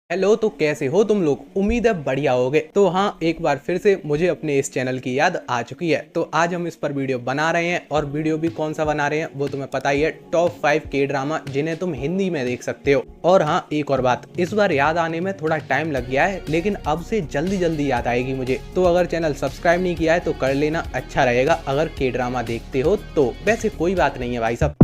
Hello, तो कैसे हो तुम लोग। उम्मीद है बढ़िया होगे। तो हाँ, एक बार फिर से मुझे अपने इस चैनल की याद आ चुकी है। तो आज हम इस पर वीडियो बना रहे हैं और वीडियो भी कौन सा बना रहे हैं वो तुम्हें पता ही है। टॉप 5 के ड्रामा जिन्हें तुम हिंदी में देख सकते हो। और हाँ, एक और बात, इस बार याद आने में थोड़ा टाइम लग गया है, लेकिन अब से जल्दी जल्दी याद आएगी मुझे। तो अगर चैनल सब्सक्राइब नहीं किया है तो कर लेना, अच्छा रहेगा अगर के ड्रामा देखते हो तो। वैसे कोई बात नहीं है भाई साहब।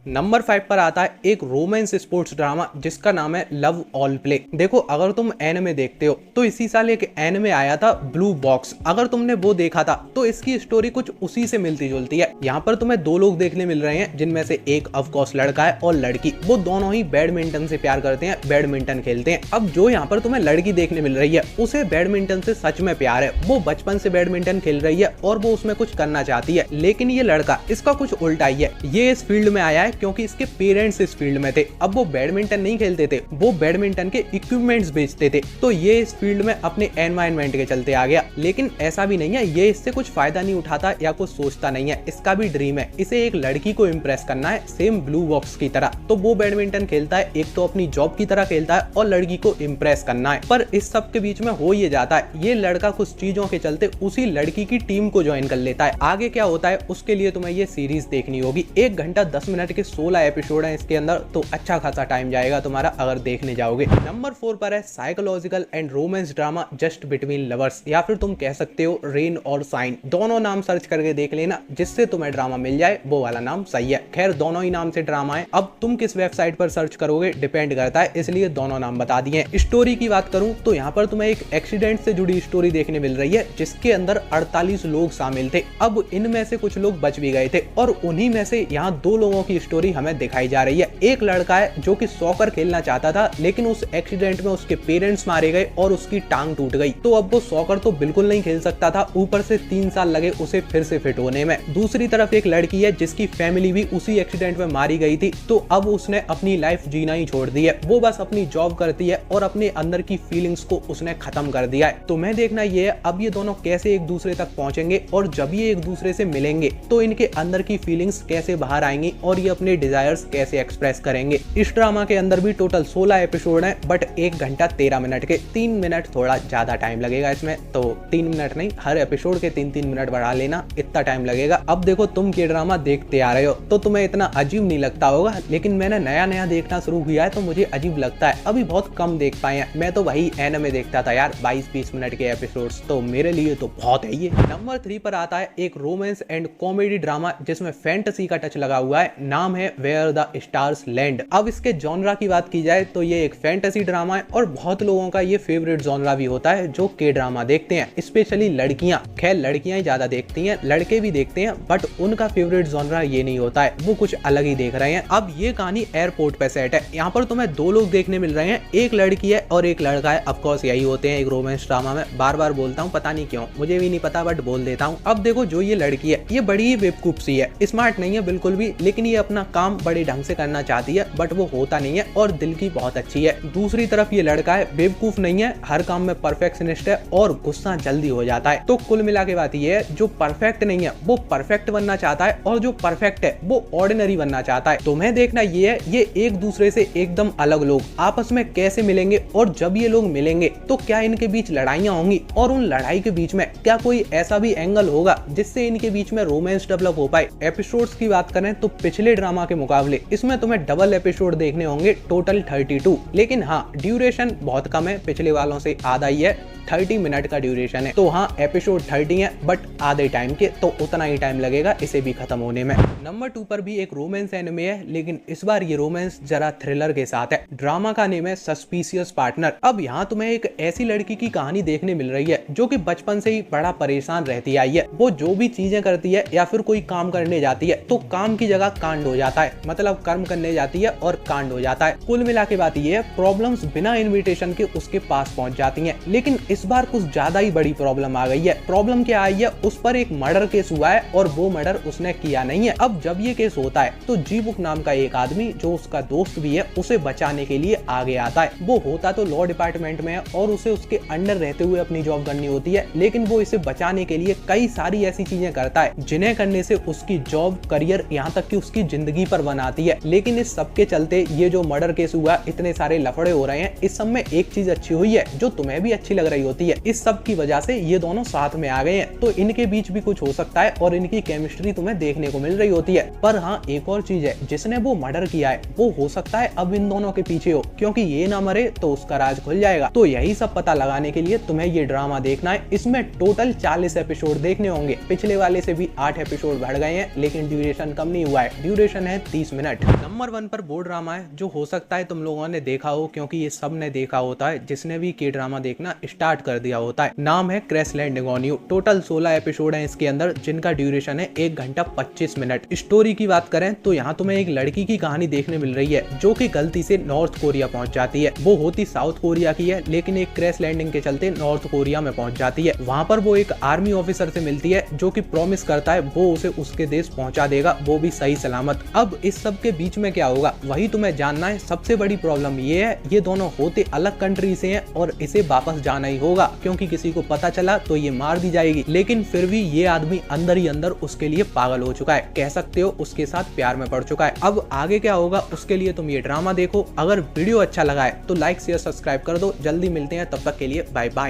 नंबर 5 पर आता है एक रोमांस स्पोर्ट्स ड्रामा जिसका नाम है लव ऑल प्ले। देखो, अगर तुम एनिमे देखते हो तो इसी साल एक एनिमे आया था ब्लू बॉक्स। अगर तुमने वो देखा था तो इसकी स्टोरी कुछ उसी से मिलती जुलती है। यहाँ पर तुम्हें दो लोग देखने मिल रहे हैं जिनमें से एक ऑफ कोर्स लड़का है और लड़की। वो दोनों ही बैडमिंटन से प्यार करते हैं, बैडमिंटन खेलते हैं। अब जो यहाँ पर तुम्हें लड़की देखने मिल रही है उसे बैडमिंटन से सच में प्यार है। वो बचपन से बैडमिंटन खेल रही है और वो उसमें कुछ करना चाहती है, लेकिन ये लड़का इसका कुछ उल्टा ही है। ये इस फील्ड में आया है क्योंकि इसके पेरेंट्स इस फील्ड में थे। अब वो बैडमिंटन नहीं खेलते थे, वो बैडमिंटन के इक्विपमेंट्स बेचते थे। तो ये इस फील्ड में अपने एनवायरनमेंट के चलते आ गया। लेकिन ऐसा भी नहीं है, ये इससे कुछ फायदा नहीं उठाता या कुछ सोचता नहीं है। इसका भी ड्रीम है, इसे एक लड़की को इम्प्रेस करना है, सेम ब्लू बॉक्स की तरह। तो वो बैडमिंटन खेलता है, एक तो अपनी जॉब की तरह खेलता है और लड़की को इम्प्रेस करना है। पर इस सब के बीच में हो ये जाता है, ये लड़का कुछ चीजों के चलते उसी लड़की की टीम को ज्वाइन कर लेता है। आगे क्या होता है उसके लिए तुम्हें ये सीरीज देखनी होगी। 1 घंटा 10 मिनट के 16 एपिसोड है इसके अंदर, तो अच्छा खासा टाइम जाएगा तुम्हारा अगर देखने जाओगे। नंबर 4 पर है psychological and romance drama just between lovers, या फिर तुम कह सकते हो रेन और साइन। दोनों नाम सर्च करके देख लेना, जिससे तुम्हें ड्रामा मिल जाए वो वाला नाम सही है। खैर, दोनों ही नाम से ड्रामा है। अब तुम किस वेबसाइट पर सर्च करोगे डिपेंड करता है, इसलिए दोनों नाम बता दिए। स्टोरी की बात करूं तो यहाँ पर तुम्हें एक एक्सीडेंट से जुड़ी स्टोरी देखने मिल रही है जिसके अंदर 48 लोग शामिल थे। अब इनमें से कुछ लोग बच भी गए थे और उन्हीं में से यहाँ 2 लोगों की स्टोरी हमें दिखाई जा रही है। एक लड़का है जो कि सॉकर खेलना चाहता था, लेकिन उस एक्सीडेंट में उसके पेरेंट्स मारे गए और उसकी टांग टूट गई। तो अब वो सॉकर तो बिल्कुल नहीं खेल सकता था, ऊपर से 3 साल लगे उसे फिर से फिट होने में। दूसरी तरफ एक लड़की है जिसकी फैमिली भी उसी एक्सीडेंट में मारी गई थी, तो अब उसने अपनी लाइफ जीना ही छोड़ दी है। वो बस अपनी जॉब करती है और अपने अंदर की फीलिंग्स को उसने खत्म कर दिया है। तो मैं देखना ये है अब ये दोनों कैसे एक दूसरे तक पहुंचेंगे और जब ये एक दूसरे से मिलेंगे तो इनके अंदर की फीलिंग्स कैसे बाहर आएंगी और ये अपने डिजायर्स कैसे एक्सप्रेस करेंगे। इस ड्रामा के अंदर भी टोटल 16 एपिसोड हैं, बट 1 घंटा 13 मिनट के। 3 मिनट थोड़ा ज्यादा टाइम लगेगा इसमें, तो 3 मिनट नहीं, हर एपिसोड के 3-3 मिनट बढ़ा लेना, इतना टाइम लगेगा। अब देखो, तुम के ड्रामा देखते आ रहे हो तो तुम्हें इतना अजीब नहीं लगता होगा, लेकिन मैंने नया नया देखना शुरू किया है तो मुझे अजीब लगता है। अभी बहुत कम देख पाए हैं। मैं तो वही एनिमे देखता था यार, 22-20 मिनट के एपिसोड्स, तो मेरे लिए तो बहुत है ये। नंबर 3 पर आता है एक रोमांस एंड कॉमेडी ड्रामा जिसमें फैंटेसी का टच लगा हुआ है। नाम है वेयर द स्टार्स लैंड। अब इसके जॉनरा की बात की जाए तो ये एक फैंटेसी ड्रामा है और बहुत लोगों का ये फेवरेट जॉनरा भी होता है जो के ड्रामा देखते हैं, स्पेशली लड़कियां। खैर, लड़कियां ही ज्यादा देखती हैं, लड़के भी देखते हैं, बट उनका फेवरेट जॉनरा ये नहीं होता है, वो कुछ अलग ही देख रहे हैं। अब ये कहानी एयरपोर्ट पे सेट है। यहाँ पर तुम्हें 2 लोग देखने मिल रहे हैं, एक लड़की है और एक लड़का है। ऑफ कोर्स यही होते हैं एक रोमांस ड्रामा में। बार बार बोलता हूँ, पता नहीं क्यों, मुझे भी नहीं पता, बट बोल देता हूँ। अब देखो, जो ये लड़की है ये बड़ी ही बेवकूफ सी है, स्मार्ट नहीं है बिल्कुल भी, लेकिन ये अपना काम बड़े ढंग से करना चाहती है, बट वो होता नहीं है और दिल की बहुत अच्छी है। दूसरी तरफ ये लड़का है, बेवकूफ नहीं है, हर काम में परफेक्शनिस्ट है और गुस्सा जल्दी हो जाता है। तो कुल मिला के बात ये है, जो परफेक्ट नहीं है वो परफेक्ट बनना चाहता है और जो परफेक्ट है वो ऑर्डिनरी बनना चाहता है। तुम्हें देखना ये है, ये एक दूसरे से एकदम अलग लोग आपस में कैसे मिलेंगे और जब ये लोग मिलेंगे तो क्या इनके बीच लड़ाइयां होंगी और उन लड़ाई के बीच में क्या कोई ऐसा भी एंगल होगा जिससे इनके बीच में रोमांस डेवलप हो पाए। एपिसोड्स की बात करें तो पिछले ड्रामा के मुकाबले इसमें तुम्हें डबल एपिसोड देखने होंगे, टोटल 32। लेकिन हाँ, ड्यूरेशन बहुत कम है, पिछले वालों से आधा ही है, 30 मिनट का ड्यूरेशन है। तो हाँ, एपिसोड 30 है, बट आधे टाइम के, तो उतना ही टाइम लगेगा इसे भी खत्म होने में। नंबर 2 पर भी एक रोमांस एनिमे है, लेकिन इस बार ये रोमांस जरा थ्रिलर के साथ है। ड्रामा का नेम है सस्पिशियस पार्टनर। अब यहाँ तुम्हें एक ऐसी लड़की की कहानी देखने मिल रही है जो कि बचपन से ही बड़ा परेशान रहती आई है। वो जो भी चीजें करती है या फिर कोई काम करने जाती है तो काम की जगह कांड हो जाता है, मतलब कर्म करने जाती है और कांड हो जाता है। कुल मिला के बात ये है, प्रॉब्लम्स बिना इन्विटेशन के उसके पास पहुंच जाती हैं। लेकिन इस बार कुछ ज्यादा ही बड़ी प्रॉब्लम आ गई है। प्रॉब्लम क्या आई है, उस पर एक मर्डर केस हुआ है और वो मर्डर उसने किया नहीं है। अब जब ये केस होता है तो जी-बुक नाम का एक आदमी जो उसका दोस्त भी है उसे बचाने के लिए आगे आता है। वो होता तो लॉ डिपार्टमेंट में है और उसे उसके अंडर रहते हुए अपनी जॉब करनी होती है, लेकिन वो इसे बचाने के लिए कई सारी ऐसी चीजें करता है जिन्हें करने से उसकी जॉब, करियर, यहाँ तक कि उसकी जिंदगी जिंदगी पर बनाती है। लेकिन इस सब के चलते ये जो मर्डर केस हुआ, इतने सारे लफड़े हो रहे हैं, इस सब में एक चीज अच्छी हुई है जो तुम्हें भी अच्छी लग रही होती है। इस सब की वजह से ये दोनों साथ में आ गए हैं, तो इनके बीच भी कुछ हो सकता है और इनकी केमिस्ट्री तुम्हें देखने को मिल रही होती है। पर हाँ, एक और चीज है, जिसने वो मर्डर किया है वो हो सकता है अब इन दोनों के पीछे हो, क्योंकि ये ना मरे तो उसका राज खुल जाएगा। तो यही सब पता लगाने के लिए तुम्हें ये ड्रामा देखना है। इसमें टोटल 40 एपिसोड देखने होंगे। पिछले वाले से भी 8 एपिसोड बढ़ गए हैं, लेकिन ड्यूरेशन कम नहीं हुआ है। ड्यूरेशन है 30 मिनट। नंबर 1 पर वो ड्रामा है जो हो सकता है तुम लोगों ने देखा हो, क्योंकि ये सब ने देखा होता है जिसने भी के ड्रामा देखना स्टार्ट कर दिया होता है। नाम है crash landing on you. Total 16 episode है इसके अंदर, जिनका ड्यूरेशन है 1 घंटा 25 मिनट। स्टोरी की बात करें तो यहाँ तुम्हें एक लड़की की कहानी देखने मिल रही है जो कि गलती से नॉर्थ कोरिया पहुंच जाती है। वो होती साउथ कोरिया की है, लेकिन एक क्रैश लैंडिंग के चलते नॉर्थ कोरिया में पहुंच जाती है। वहां पर वो एक आर्मी ऑफिसर से मिलती है जो कि प्रॉमिस करता है वो उसे उसके देश पहुंचा देगा, वो भी सही सलामत। अब इस सब के बीच में क्या होगा वही तुम्हें जानना है। सबसे बड़ी प्रॉब्लम ये है, ये दोनों होते अलग कंट्री से हैं और इसे वापस जाना ही होगा, क्योंकि किसी को पता चला तो ये मार दी जाएगी। लेकिन फिर भी ये आदमी अंदर ही अंदर उसके लिए पागल हो चुका है, कह सकते हो उसके साथ प्यार में पड़ चुका है। अब आगे क्या होगा उसके लिए तुम ये ड्रामा देखो। अगर वीडियो अच्छा लगा है तो लाइक शेयर सब्सक्राइब कर दो। जल्दी मिलते हैं, तब तक के लिए बाय बाय।